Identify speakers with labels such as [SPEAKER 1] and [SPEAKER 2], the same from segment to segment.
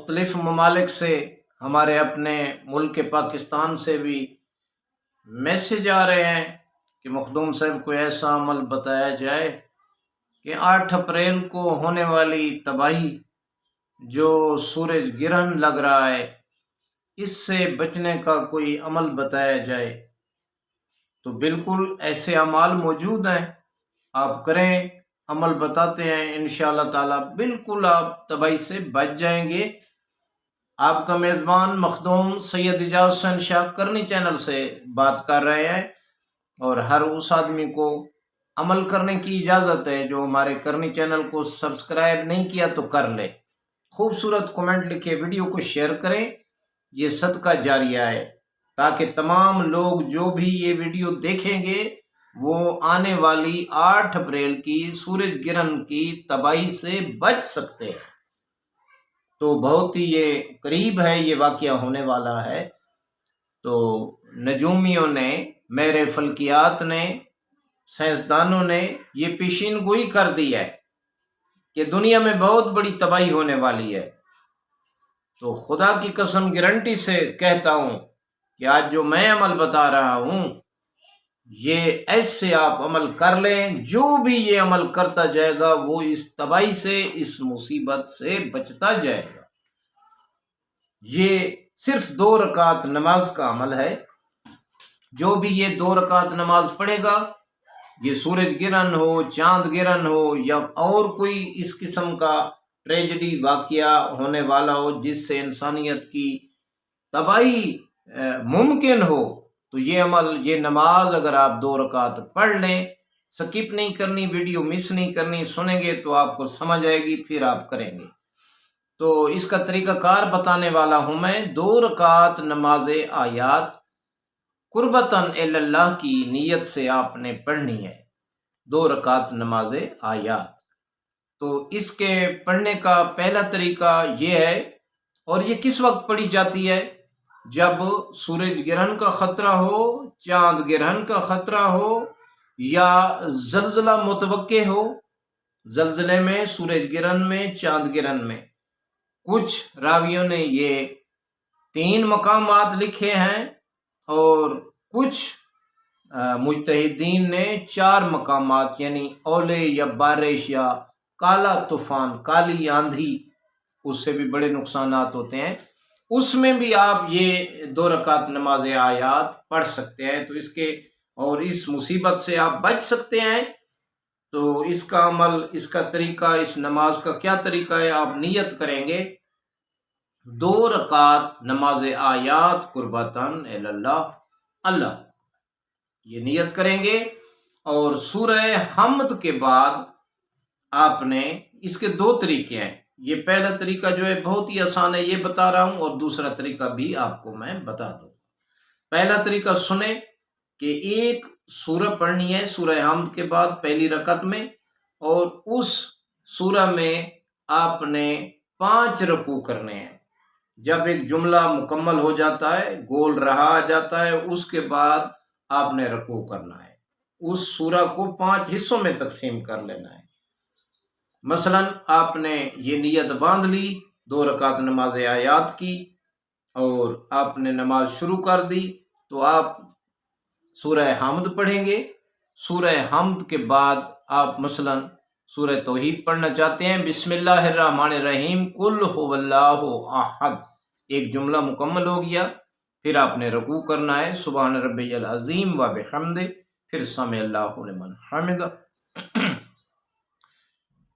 [SPEAKER 1] مختلف ممالک سے، ہمارے اپنے ملک پاکستان سے بھی میسج آ رہے ہیں کہ مخدوم صاحب کوئی ایسا عمل بتایا جائے کہ 8 اپریل کو ہونے والی تباہی جو سورج گرہن لگ رہا ہے اس سے بچنے کا کوئی عمل بتایا جائے۔ تو بالکل ایسے اعمال موجود ہیں، آپ کریں، عمل بتاتے ہیں، انشاءاللہ تعالی بالکل آپ تباہی سے بچ جائیں گے۔ آپ کا میزبان مخدوم سید اعجاز حسین شاہ کرنی چینل سے بات کر رہے ہیں، اور ہر اس آدمی کو عمل کرنے کی اجازت ہے جو ہمارے کرنی چینل کو سبسکرائب نہیں کیا تو کر لے، خوبصورت کمنٹ لکھے، ویڈیو کو شیئر کریں، یہ صدقہ جاریہ ہے تاکہ تمام لوگ جو بھی یہ ویڈیو دیکھیں گے وہ آنے والی 8 اپریل کی سورج گرہن کی تباہی سے بچ سکتے ہیں۔ تو بہت ہی یہ قریب ہے، یہ واقعہ ہونے والا ہے۔ تو نجومیوں نے، میرے فلکیات نے، سائنسدانوں نے یہ پیشین گوئی کر دی ہے کہ دنیا میں بہت بڑی تباہی ہونے والی ہے۔ تو خدا کی قسم گارنٹی سے کہتا ہوں کہ آج جو میں عمل بتا رہا ہوں یہ ایسے آپ عمل کر لیں، جو بھی یہ عمل کرتا جائے گا وہ اس تباہی سے، اس مصیبت سے بچتا جائے گا۔ یہ صرف 2 رکعت نماز کا عمل ہے، جو بھی یہ 2 رکعت نماز پڑھے گا، یہ سورج گرہن ہو، چاند گرہن ہو، یا اور کوئی اس قسم کا ٹریجڈی واقعہ ہونے والا ہو جس سے انسانیت کی تباہی ممکن ہو، تو یہ عمل، یہ نماز اگر آپ 2 رکعت پڑھ لیں، سکپ نہیں کرنی، ویڈیو مس نہیں کرنی، سنیں گے تو آپ کو سمجھ آئے گی، پھر آپ کریں گے۔ تو اس کا طریقہ کار بتانے والا ہوں میں۔ 2 رکعت نماز آیات قربتاً اللہ کی نیت سے آپ نے پڑھنی ہے، 2 رکعت نماز آیات۔ تو اس کے پڑھنے کا پہلا طریقہ یہ ہے، اور یہ کس وقت پڑھی جاتی ہے؟ جب سورج گرہن کا خطرہ ہو، چاند گرہن کا خطرہ ہو، یا زلزلہ متوقع ہو۔ زلزلے میں، سورج گرہن میں، چاند گرہن میں۔ کچھ راویوں نے یہ 3 مقامات لکھے ہیں، اور کچھ مجتہدین نے 4 مقامات، یعنی اولے یا بارش یا کالا طوفان، کالی آندھی، اس سے بھی بڑے نقصانات ہوتے ہیں، اس میں بھی آپ یہ 2 رکعت نماز آیات پڑھ سکتے ہیں۔ تو اس کے، اور اس مصیبت سے آپ بچ سکتے ہیں۔ تو اس کا عمل، اس کا طریقہ، اس نماز کا کیا طریقہ ہے؟ آپ نیت کریں گے 2 رکعت نماز آیات قربتاً اللہ، یہ نیت کریں گے، اور سورہ حمد کے بعد آپ نے، اس کے 2 طریقے ہیں، یہ پہلا طریقہ جو ہے بہت ہی آسان ہے، یہ بتا رہا ہوں، اور دوسرا طریقہ بھی آپ کو میں بتا دوں۔ پہلا طریقہ سنیں کہ ایک سورہ پڑھنی ہے سورہ حمد کے بعد پہلی رکعت میں، اور اس سورہ میں آپ نے 5 رکوع کرنے ہیں۔ جب ایک جملہ مکمل ہو جاتا ہے، گول رہا آ جاتا ہے، اس کے بعد آپ نے رکوع کرنا ہے۔ اس سورہ کو 5 حصوں میں تقسیم کر لینا ہے۔ مثلا آپ نے یہ نیت باندھ لی 2 رکعت نماز آیات کی، اور آپ نے نماز شروع کر دی، تو آپ سورہ حمد پڑھیں گے۔ سورہ حمد کے بعد آپ مثلا سورہ توحید پڑھنا چاہتے ہیں، بسم اللہ الرحمن الرحیم، قل هو اللہ احد، ایک جملہ مکمل ہو گیا، پھر آپ نے رکوع کرنا ہے، سبحان ربی العظیم و بحمدہ، پھر سمع اللہ لمن حمدہ،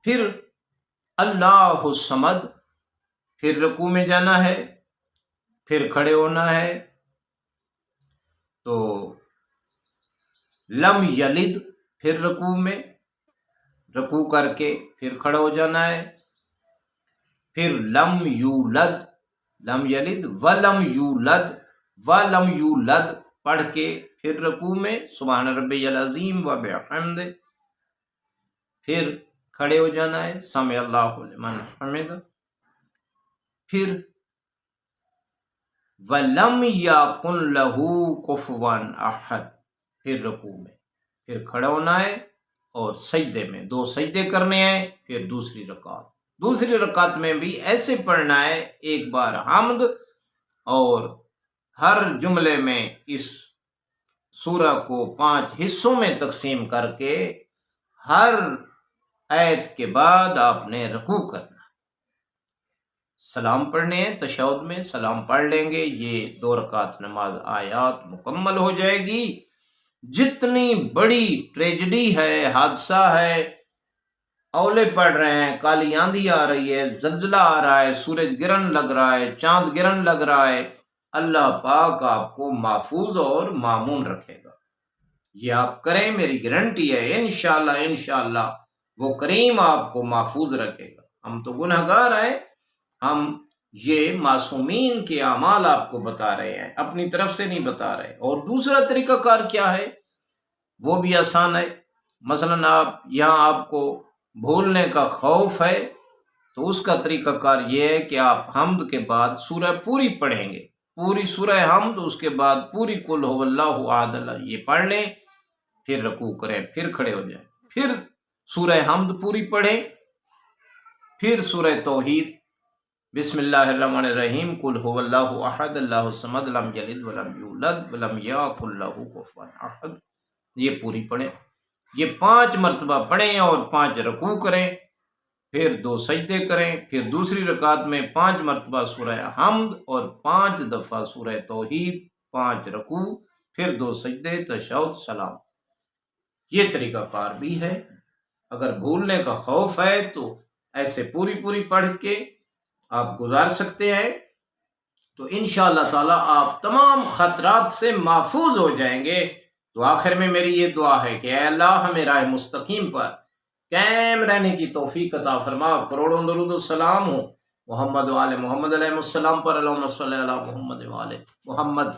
[SPEAKER 1] پھر اللہ الصمد، پھر رکوع میں جانا ہے، پھر کھڑے ہونا ہے۔ تو لم یلد، پھر رکوع میں، رکوع کر کے پھر کھڑا ہو جانا ہے، پھر لم یولد، لم یلد ولم یولد، ولم یولد پڑھ کے پھر رکوع میں، سبحان ربی العظیم و بحمدہ، پھر کھڑے ہو جانا ہے، سمع اللہ لمن حمدہ، پھر وَلَمْ يَكُنْ لَهُ كُفُوًا أَحَدٌ، پھر رکوع میں، پھر کھڑا ہونا ہے، اور سجدے میں 2 سجدے کرنے ہیں، پھر دوسری رکعت، دوسری رکعت میں بھی ایسے پڑھنا ہے، ایک بار حمد، اور ہر جملے میں اس سورہ کو 5 حصوں میں تقسیم کر کے ہر آیت کے بعد آپ نے رکوع کرنا ہے، سلام پڑھنے ہیں، تشہد میں سلام پڑھ لیں گے، یہ 2 رکعت نماز آیات مکمل ہو جائے گی۔ جتنی بڑی ٹریجڈی ہے، حادثہ ہے، اولے پڑ رہے ہیں، کالی آندھی آ رہی ہے، زلزلہ آ رہا ہے، سورج گرہن لگ رہا ہے، چاند گرہن لگ رہا ہے، اللہ پاک آپ کو محفوظ اور مامون رکھے گا۔ یہ آپ کریں، میری گارنٹی ہے، انشاءاللہ انشاءاللہ وہ کریم آپ کو محفوظ رکھے گا۔ ہم تو گنہگار ہیں، ہم یہ معصومین کے اعمال آپ کو بتا رہے ہیں، اپنی طرف سے نہیں بتا رہے۔ اور دوسرا طریقہ کار کیا ہے، وہ بھی آسان ہے۔ مثلا آپ کو بھولنے کا خوف ہے، تو اس کا طریقہ کار یہ ہے کہ آپ حمد کے بعد سورہ پوری پڑھیں گے، پوری سورہ حمد، اس کے بعد پوری قل هو اللہ احد اللہ یہ پڑھ لیں، پھر رکوع کریں، پھر کھڑے ہو جائیں، پھر سورہ حمد پوری پڑھیں، پھر سورہ توحید، بسم اللہ الرحمن الرحیم، قل هو اللہ احد اللہ الصمد لم یلد ولم یولد ولم یکن لہ کفوا احد، یہ پوری پڑھیں، یہ 5 مرتبہ پڑھیں اور 5 رکوع کریں، پھر 2 سجدے کریں، پھر دوسری رکعت میں 5 مرتبہ سورہ حمد اور 5 دفعہ سورہ توحید، 5 رکوع، پھر 2 سجدے، تشہد، سلام۔ یہ طریقہ کار بھی ہے۔ اگر بھولنے کا خوف ہے تو ایسے پوری پڑھ کے آپ گزار سکتے ہیں، تو انشاءاللہ تعالی آپ تمام خطرات سے محفوظ ہو جائیں گے۔ تو آخر میں میری یہ دعا ہے کہ اے اللہ ہمیں راہ مستقیم پر قائم رہنے کی توفیق عطا فرما۔ کروڑوں درود و سلام ہو محمد و آل محمد علیہ السلام پر، اللہم صلی علی محمد و آل محمد۔